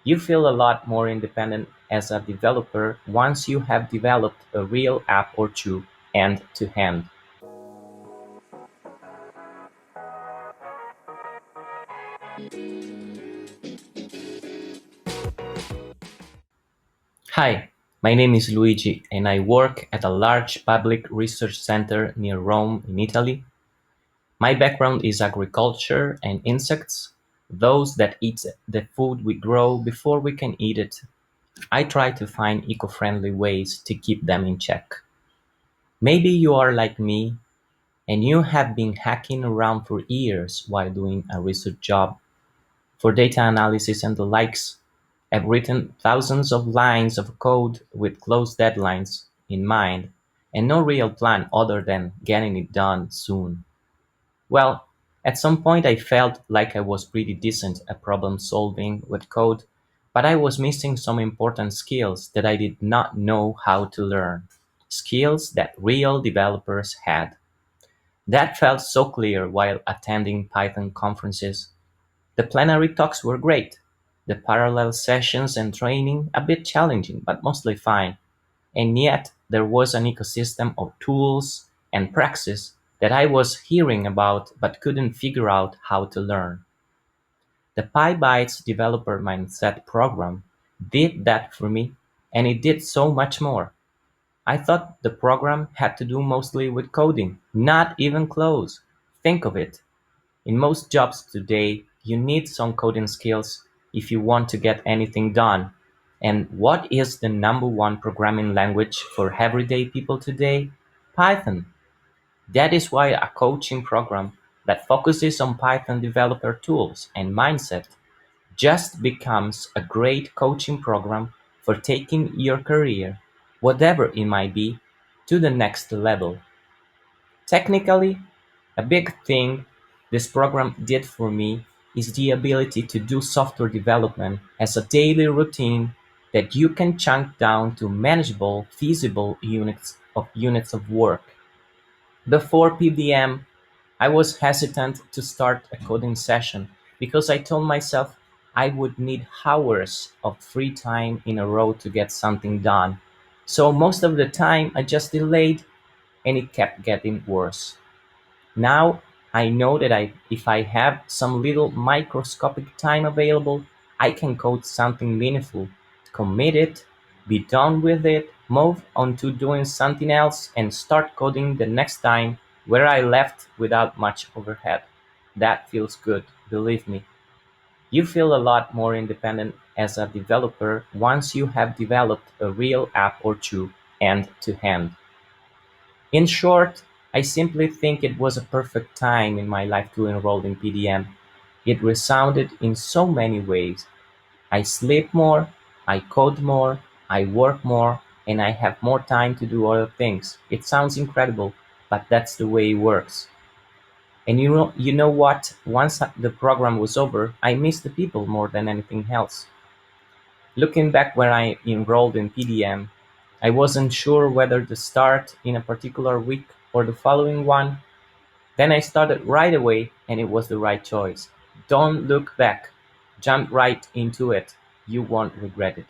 You feel a lot more independent as a developer once you have developed a real app or two end to end. Hi, my name is Luigi and I work at a large public research center near Rome in Italy. My background is agriculture and insects, those that eat the food we grow before we can eat it. I try to find eco-friendly ways to keep them in check. Maybe you are like me and you have been hacking around for years while doing a research job for data analysis and the likes. I've written thousands of lines of code with close deadlines in mind and no real plan other than getting it done soon. Well, at some point I felt like I was pretty decent at problem solving with code, but I was missing some important skills that I did not know how to learn. Skills that real developers had. That felt so clear while attending Python conferences. The plenary talks were great. The parallel sessions and training a bit challenging, but mostly fine. And yet there was an ecosystem of tools and praxis that I was hearing about but couldn't figure out how to learn. The Pybites Developer Mindset program did that for me, and it did so much more. I thought the program had to do mostly with coding, not even close. Think of it. In most jobs today, you need some coding skills if you want to get anything done. And what is the number one programming language for everyday people today? Python. That is why a coaching program that focuses on Python developer tools and mindset just becomes a great coaching program for taking your career, whatever it might be, to the next level. Technically, a big thing this program did for me is the ability to do software development as a daily routine that you can chunk down to manageable, feasible units of work. Before PDM, I was hesitant to start a coding session because I told myself I would need hours of free time in a row to get something done. So most of the time I just delayed and it kept getting worse. Now I know that if I have some little microscopic time available, I can code something meaningful, commit it, be done with it, move on to doing something else, and start coding the next time where I left without much overhead. That feels good, believe me. You feel a lot more independent as a developer once you have developed a real app or two end to end. In short, I simply think it was a perfect time in my life to enroll in PDM. It resounded in so many ways. I sleep more, I code more, I work more, and I have more time to do other things. It sounds incredible, but that's the way it works. And you know what? Once the program was over, I missed the people more than anything else. Looking back when I enrolled in PDM, I wasn't sure whether to start in a particular week or the following one. Then I started right away and it was the right choice. Don't look back. Jump right into it. You won't regret it.